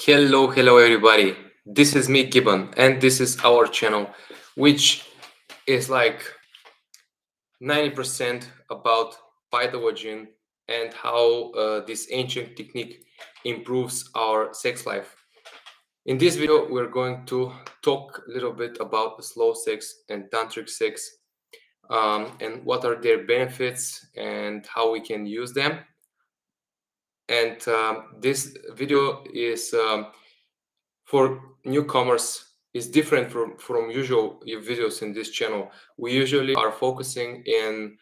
Hello everybody. This is me, Gibbon, and this is our channel, which is like 90% about Paidalajin and how this ancient technique improves our sex life. In this video, we're going to talk a little bit about the slow sex and tantric sex, and what are their benefits and how we can use them. And this video is for newcomers is different from usual videos in this channel. We usually are focusing in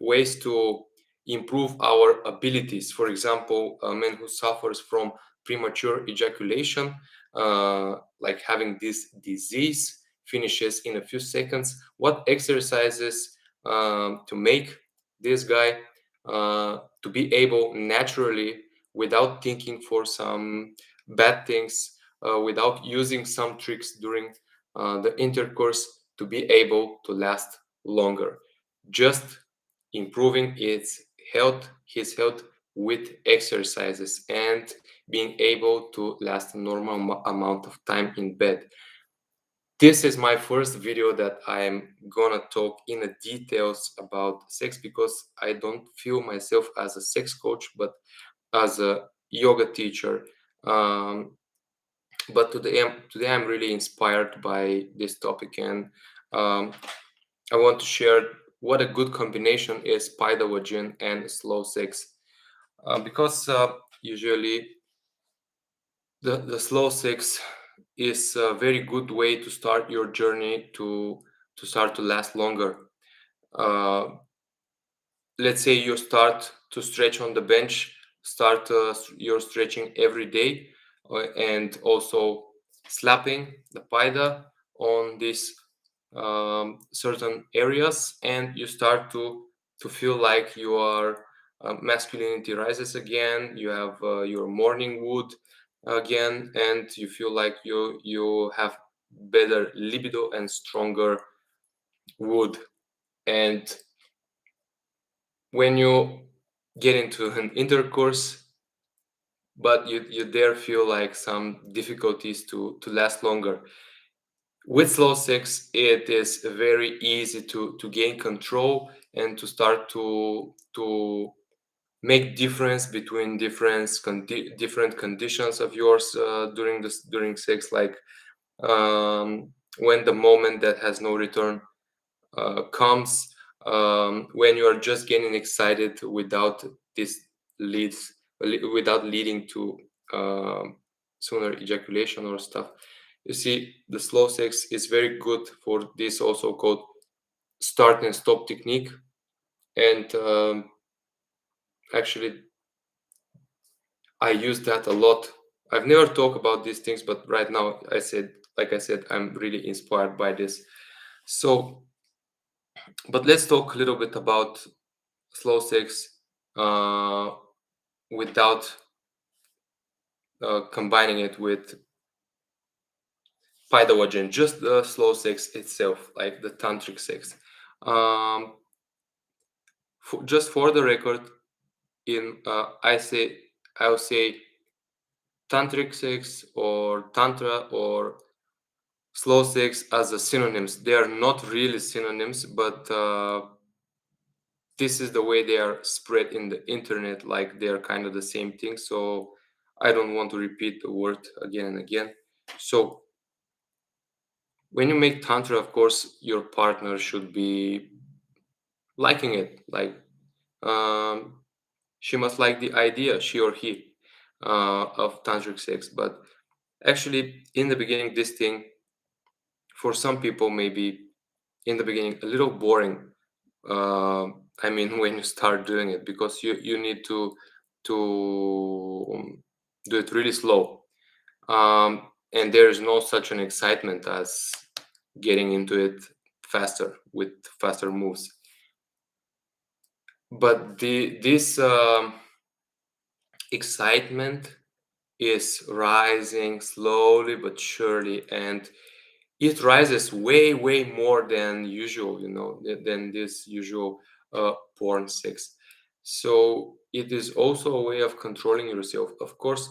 ways to improve our abilities. For example, a man who suffers from premature ejaculation, like having this disease, finishes in a few seconds. What exercises to make this guy to be able naturally, without thinking for some bad things, without using some tricks during the intercourse, to be able to last longer, just improving his health with exercises and being able to last a normal amount of time in bed. This is my first video that I'm gonna talk in the details about sex, because I don't feel myself as a sex coach but as a yoga teacher. um, but today I'm really inspired by this topic, and um, I want to share what a good combination is Paidalajin and slow sex, because usually the slow sex is a very good way to start your journey to start to last longer. uh, let's say you start to stretch on the bench, start your stretching every day, and also slapping the paida on these certain areas, and you start to feel like you are masculinity rises again, you have your morning wood again, and you feel like you have better libido and stronger wood. And when you get into an intercourse, but you there feel like some difficulties to last longer, with slow sex it is very easy to gain control and to start to make difference between different conditions of yours during sex, like when the moment that has no return comes, when you are just getting excited without this without leading to sooner ejaculation or stuff. You see, the slow sex is very good for this, also called start and stop technique. And actually, I use that a lot. I've never talked about these things, but right now like I said, I'm really inspired by this. So, but let's talk a little bit about slow sex uh, without combining it with Paidalajin, just the slow sex itself, like the tantric sex. Um, just for the record, in I'll say tantric sex or tantra or slow sex as a synonyms. They are not really synonyms, but this is the way they are spread in the internet, like they are kind of the same thing. So I don't want to repeat the word again and again. So when you make tantra, of course your partner should be liking it, like um, she must like the idea, she or he, of tantric sex. But actually in the beginning, this thing for some people maybe in the beginning a little boring. I mean, when you start doing it, because you need to do it really slow, and there is no such an excitement as getting into it faster with faster moves. But this excitement is rising slowly but surely, and it rises way more than usual, than this usual porn sex. So it is also a way of controlling yourself. Of course,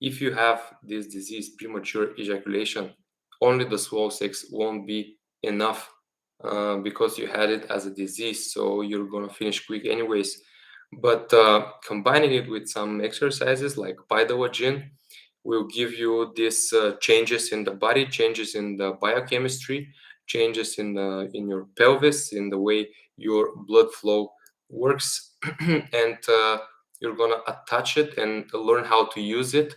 if you have this disease, premature ejaculation, only the slow sex won't be enough, because you had it as a disease, so you're gonna finish quick anyways. But combining it with some exercises like Paidalajin will give you these changes in the body, changes in the biochemistry, changes in your pelvis, in the way your blood flow works, and you're gonna attach it and learn how to use it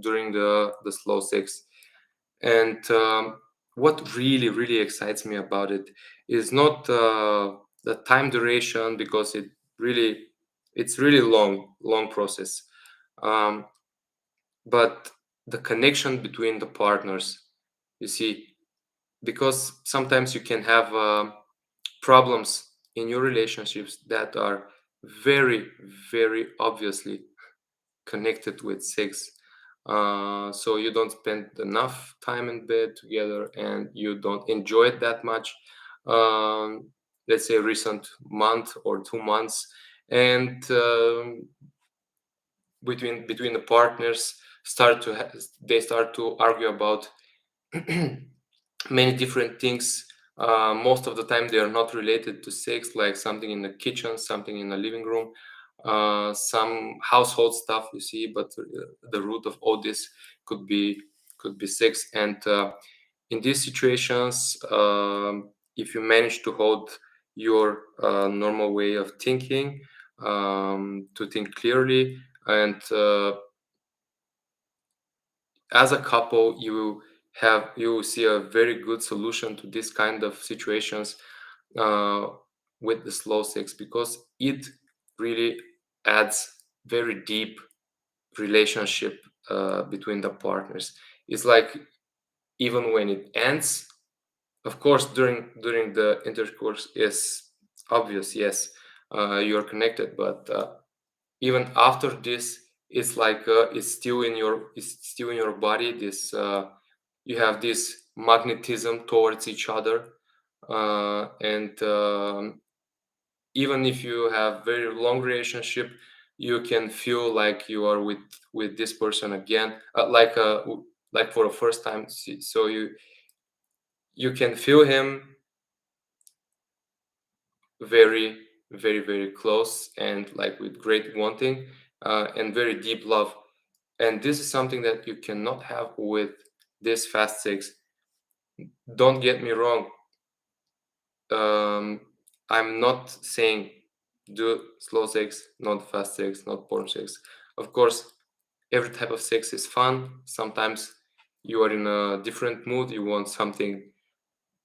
during the slow sex. And what really excites me about it is not the time duration, because it's really long process, um, but the connection between the partners. You see, because sometimes you can have problems in your relationships that are very very obviously connected with sex. So you don't spend enough time in bed together and you don't enjoy it that much. Um, let's say recent month or 2 months, and between the partners they start to argue about many different things. Most of the time, they are not related to sex, like something in the kitchen, something in the living room, some household stuff. You see, but the root of all this could be sex. And in these situations, if you manage to hold your normal way of thinking, to think clearly, and as a couple you will see a very good solution to this kind of situations uh, with the slow sex, because it really adds very deep relationship between the partners. It's like, even when it ends, of course, during the intercourse is obvious, yes, you're connected, but even after this, it's like it's still in your body. This You have this magnetism towards each other, and even if you have very long relationship, you can feel like you are with this person again, like for the first time. So you can feel him very very close, and like with great wanting, and very deep love. And this is something that you cannot have with this fast sex. Don't get me wrong, um, I'm not saying do slow sex, not fast sex, not porn sex. Of course, every type of sex is fun. Sometimes you are in a different mood, you want something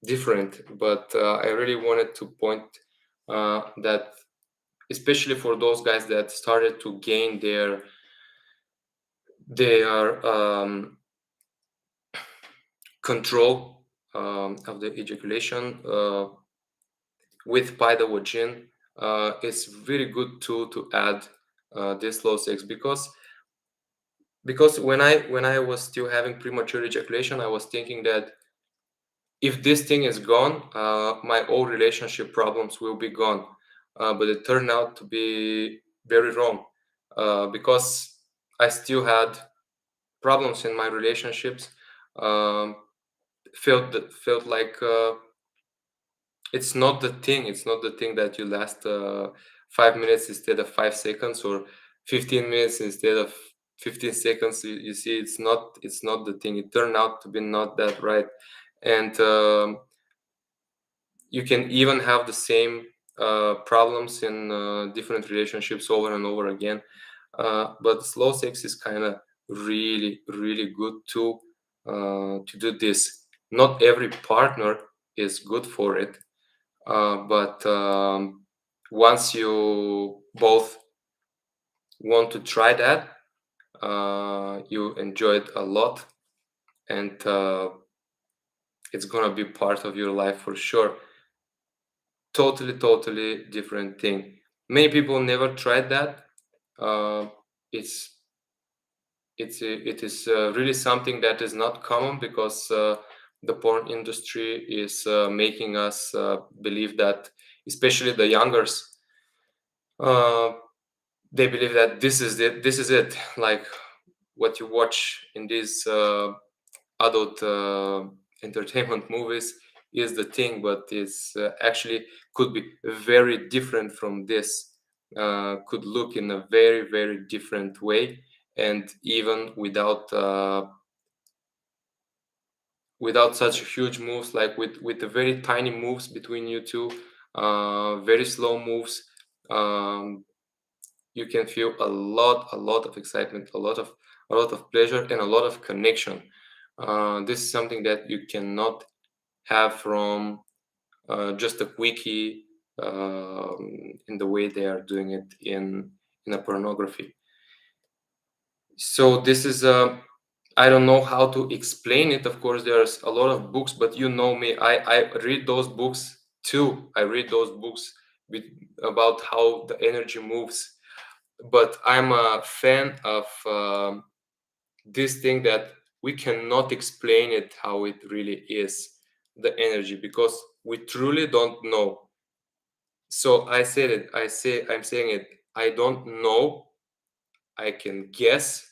different. But I really wanted to point that, especially for those guys that started to gain their control of the ejaculation with Paidalajin, it's really good tool to add this slow sex, because when I was still having premature ejaculation, I was thinking that if this thing is gone, my old relationship problems will be gone. But it turned out to be very wrong, because I still had problems in my relationships. Um, felt like it's not the thing that you last 5 minutes instead of 5 seconds, or 15 minutes instead of 15 seconds. You see, it's not the thing. It turned out to be not that right. And you can even have the same problems in different relationships over and over again. But slow sex is kind of really good to do this. Not every partner is good for it, but once you both want to try that, you enjoy it a lot, and it's gonna be part of your life for sure. Totally different thing. Many people never tried that. Uh, it's it is really something that is not common, because the porn industry is making us believe that, especially the youngers, uh, they believe that this is it, like what you watch in these adult entertainment movies is the thing, but it's actually could be very different from this. Could look in a very, very different way, and even without such huge moves, like with the very tiny moves between you two, very slow moves, um, you can feel a lot of excitement, a lot of pleasure, and a lot of connection. This is something that you cannot have from just a quickie, in the way they are doing it in a pornography. So this is I don't know how to explain it. Of course, there's a lot of books, but you know me, I read those books too. I read those books with, about how the energy moves, but I'm a fan of this thing that we cannot explain it how it really is, the energy, because we truly don't know. So I said it, I'm saying it, I don't know, I can guess,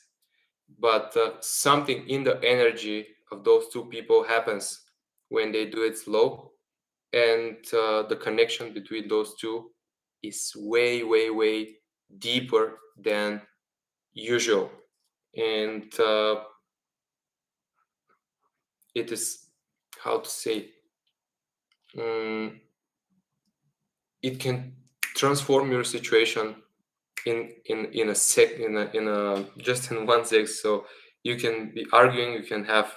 but something in the energy of those two people happens when they do it slow, and the connection between those two is way, way, way deeper than usual. And it is, how to say, um, it can transform your situation in a sec in a just in 1 sec. So you can be arguing, you can have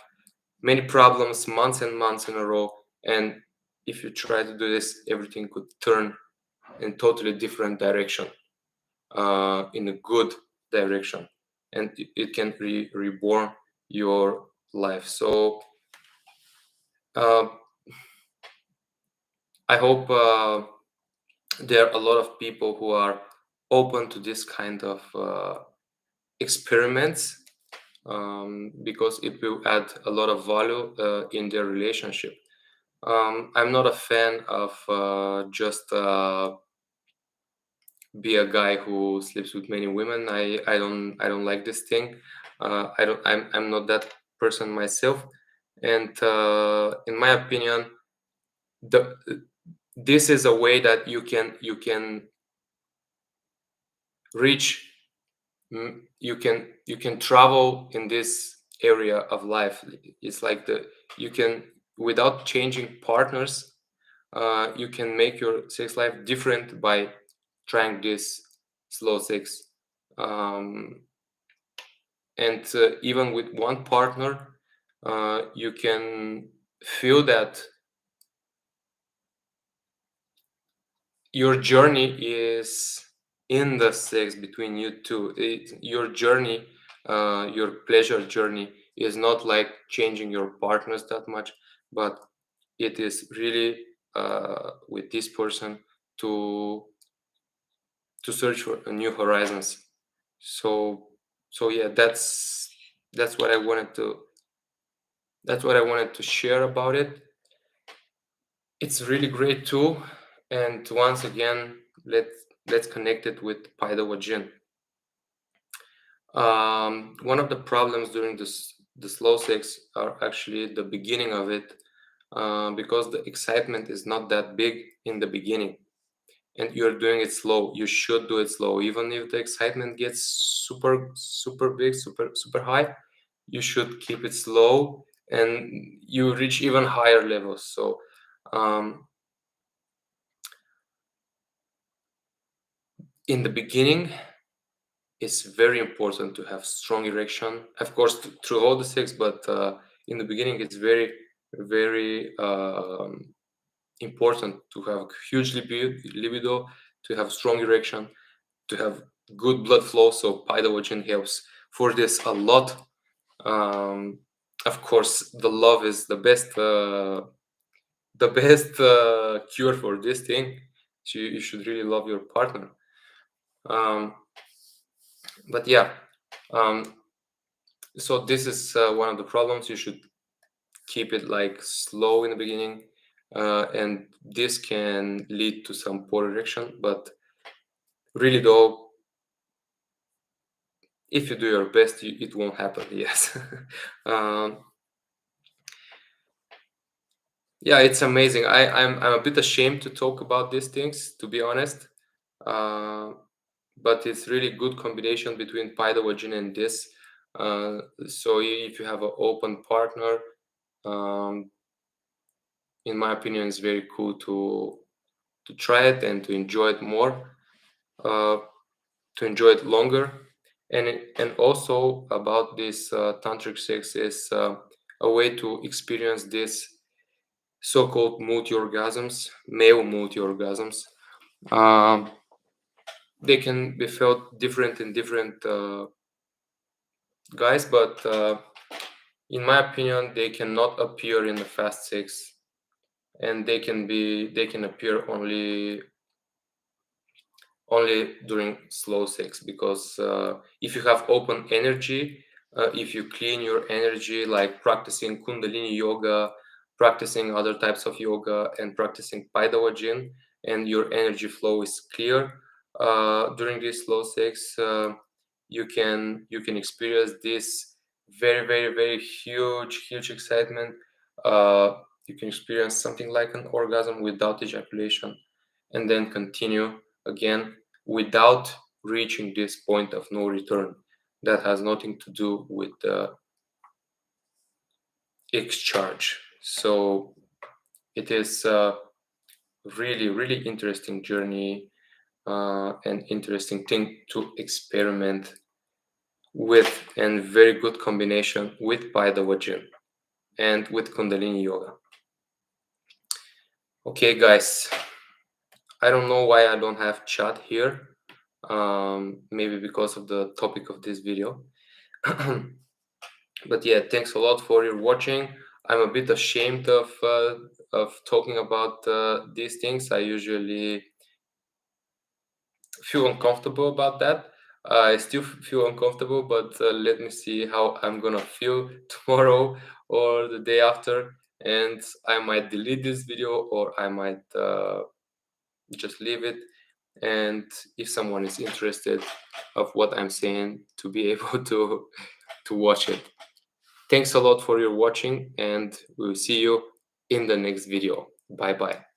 many problems months and months in a row, and if you try to do this, everything could turn in totally different direction, in a good direction, and it can reborn your life. So uh, I hope there are a lot of people who are open to this kind of experiments, because it will add a lot of value in their relationship. I'm not a fan of just be a guy who sleeps with many women. I don't like this thing. I'm not that person myself, and in my opinion, the this is a way that you can reach, you can travel in this area of life. It's like the you can, without changing partners, you can make your sex life different by trying this slow sex, um, and even with one partner, you can feel that your journey is in the sex between you two. Your journey, your pleasure journey, is not like changing your partners that much, but it is really with this person to search for new horizons. So yeah, that's what I wanted to share about it. It's a really great tool, and once again, let's connect it with Paidalajin. One of the problems during the slow sex are actually the beginning of it, because the excitement is not that big in the beginning, and you're doing it slow. You should do it slow, even if the excitement gets super, super big, super, super high. You should keep it slow, and you reach even higher levels. So in the beginning, it's very important to have strong erection, of course, through all the sex, but in the beginning, it's very, very important to have huge libido, to have strong erection, to have good blood flow. So Paidalajin helps for this a lot. Of course, the love is the best cure for this thing. So you should really love your partner. Um, but yeah, um, so this is one of the problems. You should keep it like slow in the beginning, and this can lead to some poor erection. But really, though, if you do your best, it won't happen. Yes. um, yeah, it's amazing. I'm a bit ashamed to talk about these things, to be honest. uh, but it's really good combination between Paidalajin and this. So if you have an open partner, um, in my opinion, it's very cool to try it and to enjoy it more, uh, to enjoy it longer. And also about this tantric sex is a way to experience this so-called multi-orgasms, male multi-orgasms. Um, they can be felt different in different guys, but in my opinion, they cannot appear in the fast sex, and they can appear only during slow sex, because if you have open energy, if you clean your energy, like practicing kundalini yoga, practicing other types of yoga, and practicing Paidalajin, and your energy flow is clear during this slow sex, you can experience this very, very, very huge excitement. You can experience something like an orgasm without ejaculation, and then continue again without reaching this point of no return. That has nothing to do with the exchange. So it is a really, really interesting journey, and interesting thing to experiment with, and very good combination with Paidalajin and with Kundalini Yoga. Okay, guys, I don't know why I don't have chat here. Maybe because of the topic of this video. But yeah, thanks a lot for your watching. I'm a bit ashamed of talking about these things. I usually feel uncomfortable about that. I still feel uncomfortable, but let me see how I'm gonna feel tomorrow or the day after, and I might delete this video, or I might just leave it. And if someone is interested of what I'm saying, to be able to watch it. Thanks a lot for your watching, and we'll see you in the next video. Bye bye.